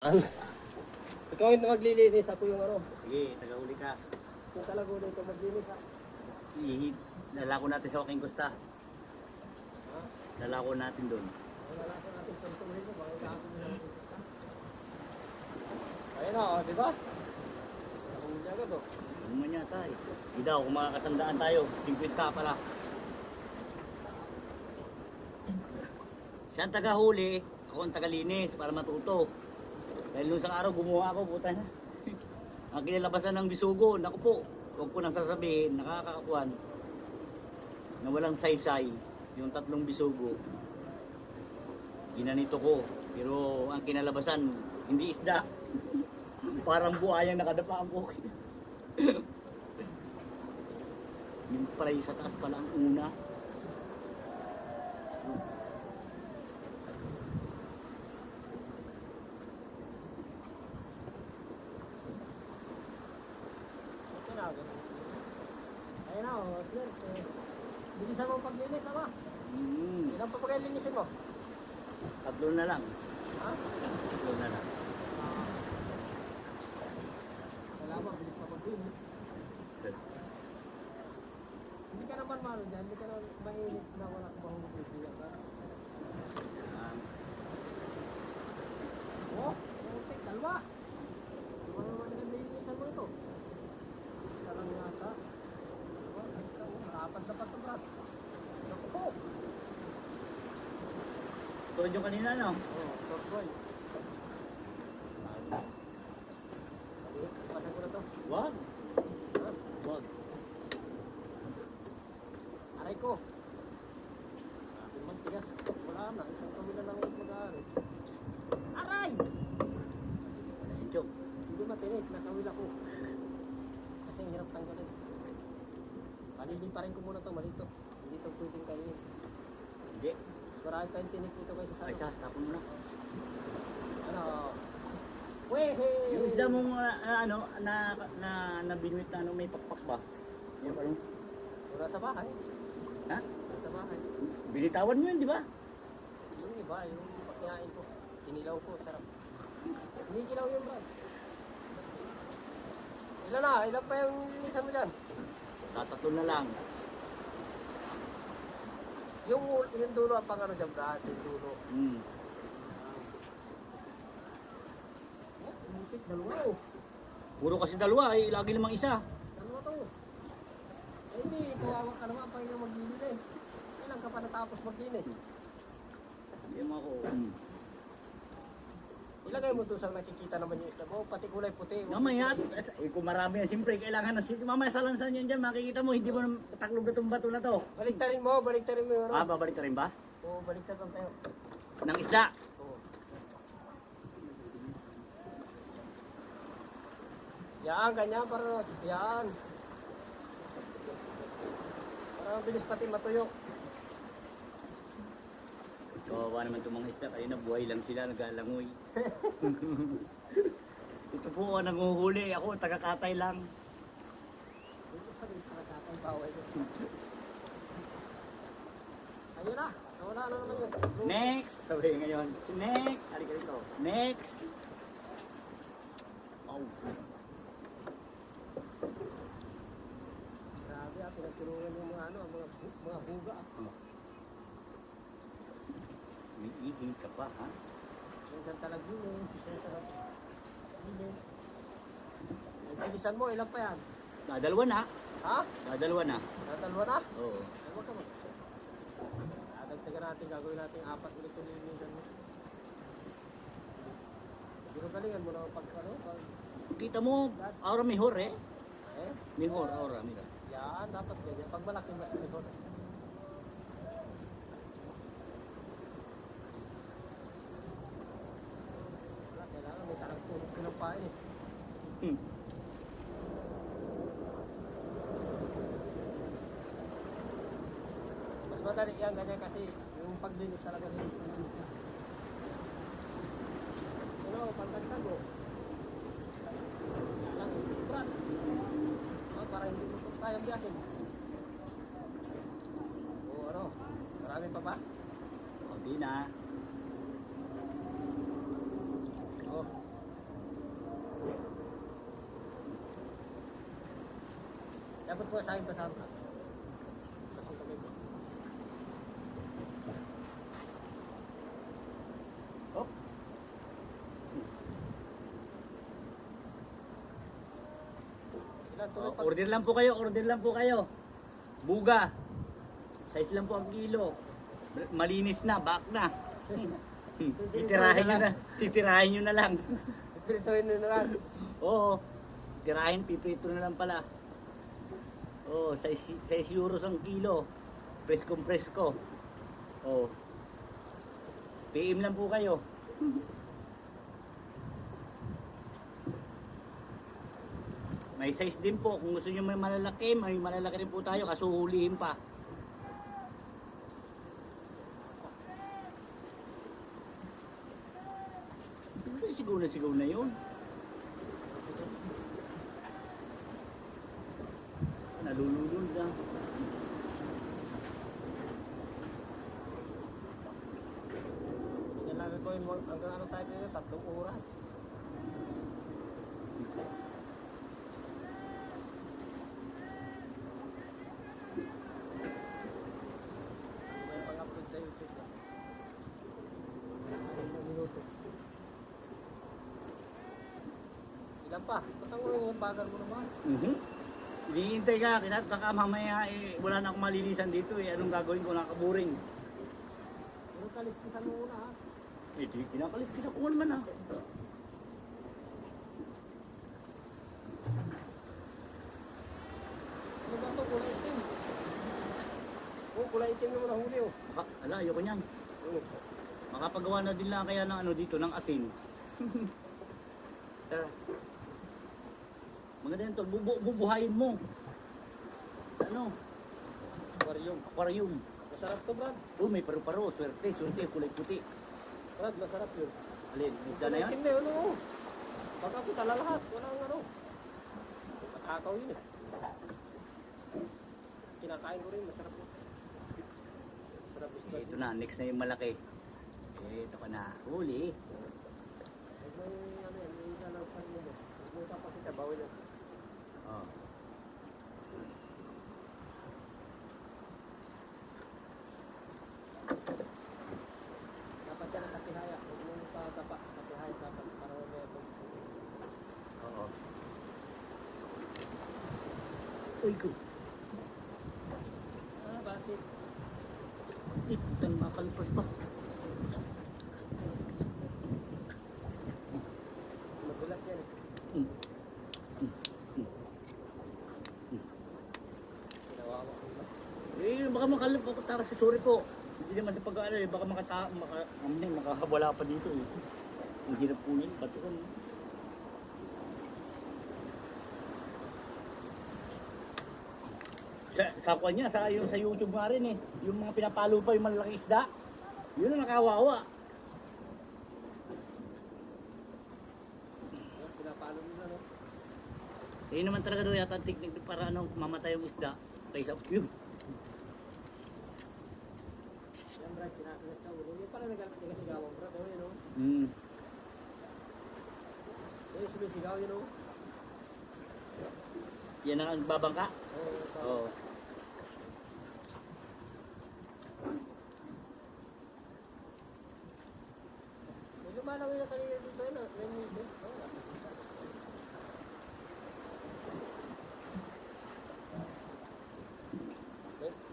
Ikaw yung maglilinis, ako yung ano. Sige, tagahuli ka. Yung talaga ulit ito maglinis ha. Ihid, lalako natin sa Joaquin Costa. Ha? Lalako natin doon. Wala ko natin pagtuloy mo, baka ikakot mo natin. Ayun o, di ba? Nakahuli agad o. Ano man yata eh. Hindi daw, kung makakasandaan tayo, 50 pala. Siya ang tagahuli, ako ang tagalinis para matuto. Dahil nung isang araw gumawa ako, puta na. Ang kinalabasan ng bisugo, naku po, huwag ko nang sasabihin, nakakakuan na walang saysay, yung 3 bisugo. Ginanito ko, pero ang kinalabasan, hindi isda. Parang buhayang nakadapa ang buki. Yung pala yung sa taas pala ang una. Ayun na o, sir. Bilisan mo paglinis, ama. Ilan pa kayo linisin mo? 3 na lang. Ha? 3 na lang. Salamat, bilis pa paglinis. Hindi ka naman malo dyan, hindi ka naman mainit na wala ka bang magbibigyan ka. Oh, okay, dalawa. Ano naman yung linisan mo ito? Isa lang yata. Apat na patubrat. Naku po. Tulad yung kanina, no? Oo, torboy. Ipasan ko na to. Wag. Ha? Wag. Aray ko. Tigas. Wala na. Isang kami na lang ulit mag-aaral. Aray! Ano yung chok? Hindi matinik. Nakawil ako. Kasi ang hirap tanggalin. Paliliparin ko muna to malito. Hindi ito pwedeng kainin. Hindi. Mas marami pa yung tinik dito kaysa sa Ay, siya, tapon mo na. ano. Wehe! Yung isda mong ano, na binuit na ano, may pakpak ba? Yung ano? Wala sa bahay. Ha? Wala sa bahay. Binitawan mo yun, di ba? Yung iba, yung pagkinain ko. Kinilaw ko, sarap. Hindi kilaw yun, Brad. Ilan na? Ilan pa yung linisan mo dyan? Tatatlo na lang. Yung dulo ang pang ano dyan, Brad. Yung dulo. Oh, umipit, dalawa oh. Puro kasi dalawa, eh. Lagi namang isa. Dalawa to. Eh hindi, kawawa ka naman pa yung maglilinis. Kailan ka pa natapos maglinis? Hindi mo ako. Ilagay mo doon sa nakikita naman yung isda mo, pati kulay puti. Mamaya, eh, kung marami yan, siyempre kailangan na. Mamaya sa lansan yan dyan, makikita mo, hindi mo na taklog itong bato na to. Baliktarin mo yun. Ah, babalik ka rin ba? Oo, baliktarin tayo. Ng isda. Oo. Yan, ganyan para, yan. Para mabilis pati matuyo. Kawawa naman itong mga isda, kayo na buhay lang sila, nagalangoy. Ito po ang nanguhuli, ako taga-katay lang. Ito sa rin, nakakatang bawal ko. Ayun na, nawala na naman yun. Next! Sabi ngayon, next! Halika dito. Next! Oh. Grabe pinagtulungan yung mga ano, mga buga. May ihing ka pa, ha? Minsan talaga yun eh. Bilisan mo, ilan pa yan? Dadalwa na. Ha? Dadalwa na. Natalwa na? Oo. Ay, wag ka mo. Dagdagan natin, gagawin natin 4 ulit yung linisan mo. Pero galingan mo na pag ano, pag... Kita mo, aura mejor eh. Eh? Mejor, aura, mira. Yan, dapat ganyan. Pag malaki mas mejor. Wala, kailangan may tarang punos ko ng pain eh. Hmm. Mas madali yan, ganyan kasi yung paglinis talaga rin. Ano, pagkagtago. Yan lang, Brad. Para hindi mo kayang biyakin. O ano, marami pa ba? Kunti na. Oh, Dapat po sa akin pasama ka. Pasok kami po. Oh. Ilan tuloy Oh, order lang po kayo, order lang po kayo. Buga. Size lang po ang kilo. Malinis na, back na. Titirahin nyo na. Titirahin nyo na lang. Prituin na lang. Oo. Tirahin, piprito na lang pala. Oo, 6 euros ang kilo. Presko. Oo. PM lang po kayo. May size din po. Kung gusto nyo may malalaki rin po tayo. Kaso hulihin pa. Sigaw na yun. Nalululul na. Nalaga ko yung hanggang ano tayo dito, 3 oras. May pang-upload sa YouTube na. 5 minuto. Ilan pa? Patang mo yung bagal mo naman. Hinihintay ka, baka mamaya wala na akong malinisan dito Anong gagawin ko, nakaburing. Yung kaliskisan mo muna ha. Kinakaliskisan ko naman Ano ba ito? Kulay itim. Kulay itim naman nahuli Ala, ayoko niyan. Makapagawa na din lang kaya ng dito, ng asin. Maganda yan tol, bubuhayin mo. Sa aquarium. Masarap to, Brad. May paru-paro, swerte, kulay puti. Brad, masarap yun. Alin, isda na yan? Itim na yun, oo. Baka po tala lahat. Walang ano. Matakaw yun Kinakain ko rin, masarap yun. Masarap isda. Ito na, next na yung malaki. Ito ka na, huli. May ano yan, may isa lang pa yun. May papakita, bawal yan. Oh. Dapat yan ang katihaya. Huwag mo pa tapa. Katihaya dapat para mamaya ito. Oo. Uy, ko. Bakit? Putang makalpas pa. Magulat yan Ginawawa ko ba? Baka makalap ako tara si sorry po. Hindi naman sa pag-aaral baka makawala pa dito Ang hirap po yun, ba't yun? Sa kwan niya, sa YouTube nga rin yung mga pinapalo pa yung malalaking isda. Yun ang nakawawa. Pinapalo nila, no? Yun naman talaga daw yata ang technique para mamatay yung isda. Kaysa, yun. Yan, Brad, kinakagat sa ulo. Yung parang nagasigawan, Brad. Oh, yun, no? Yung sumisigaw, yun, no? Yan ang babangka. Oo. May lumalangoy na kanina dito, yun, no? May music.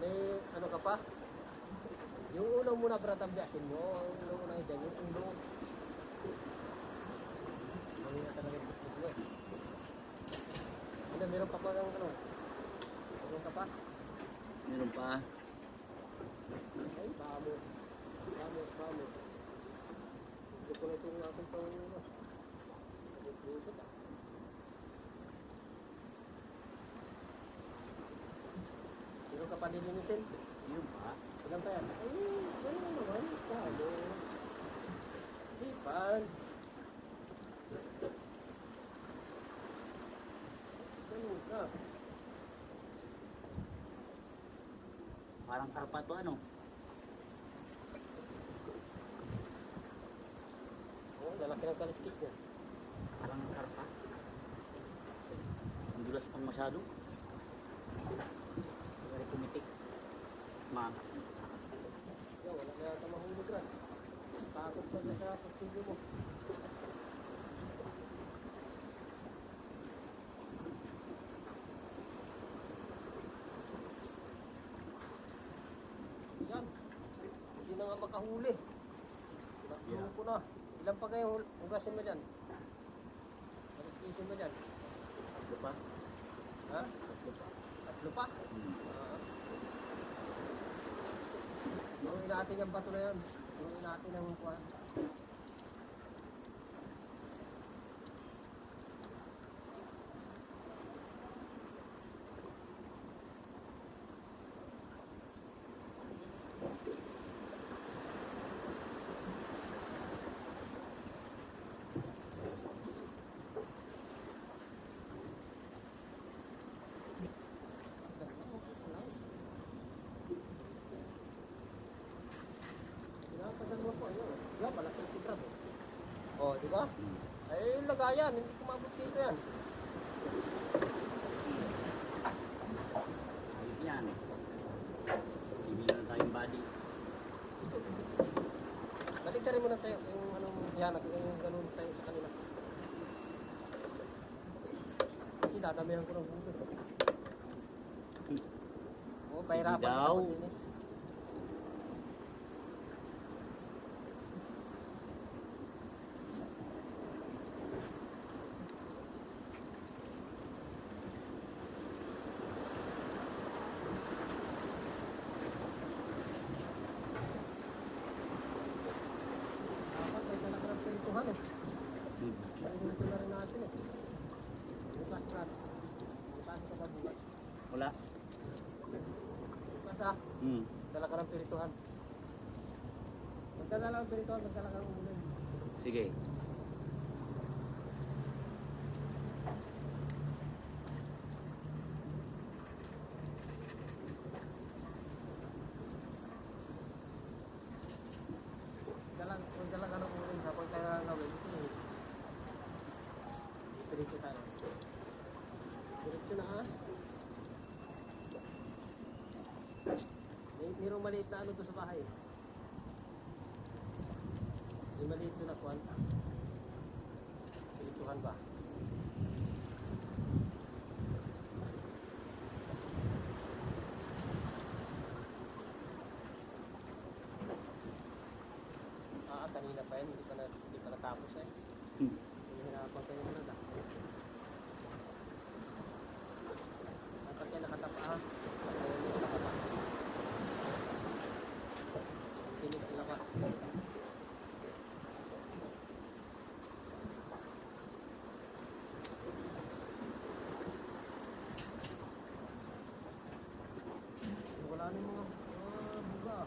May ano ka pa? Yung ulo muna, Brad, ang biyakin mo. Ang ulo muna dyan, yung ulo. Mali na talaga yung business mo Ano, meron pa pa ng ano? Meron ka pa? Meron pa. Ay, bamos. Gusto ko na itong aking pang ano. Naglusot Meron ka pa nilinisin? Yun pa. Ilan pa yan? Ay, gano'n naman. Palo. Ipan. Ganun ka. Parang karpa to Oo, lalaki ng kaliskis niya. Parang karpa. Ang dulas pang masyado. Very pumitik. Mga Yo, wala na yata mahulog rin. Takot pa na sa pagsilyo mo. Yan. Hindi na nga makahuli. Nakahuli ko na. Ilan pa kayo hugasin mo dyan? Aliskisin mo dyan? tatlo pa. Ha? Tatlo pa. Tatlo pa? Hmm. Turuin natin yung bato na yan. Turuin natin ang kuwan. Pagdalawa po, ayun. Yan, malaking tigras. Oh, di ba? Hmm. Ay, lagayan. Hindi kumabot dito yan. Ayos yan. Bibili na tayong body. Balik ka rin muna tayo. Yung anong yan, yung ganun tayo sa kanila. Kasi dadamihan ko ng buto. Oh, pahirapan kita daw. paglinis. Dapat ay talaga ng pintuhan eh. Hmm. Marinito na rin natin eh. Bukas na. Bukas ka ba bukas? Wala. Bukas ah. Hmm. Dala ka ng pirituhan. Magdala lang ng pirituhan, magdala ka ng ulan. Sige. Magdala ka ng ulan habang kaya gawin. Diretso tayo. Diretso na ah. Mayroong maliit na ano to sa bahay. May maliit doon na kuwan. Pirituhan ba? Kanina pa yan, hindi pa natapos eh. Hmm. Hinahirapan kayo na lang. Dapat yan nakatapa ha. Hindi nakatapa. Tinig ang lakas. Wala na yung mga buga.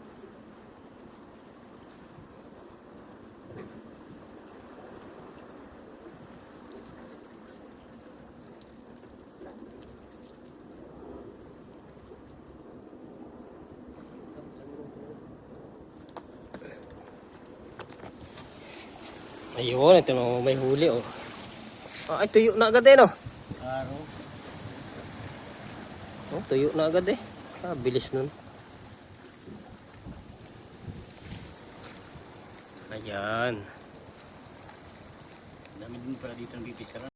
Ayun, ito na may huli oh. Ay, tuyo na agad eh no? Araw. Oh, tuyo na agad eh. Bilis nun. Ayan. Dami din pala dito ang pipicturean.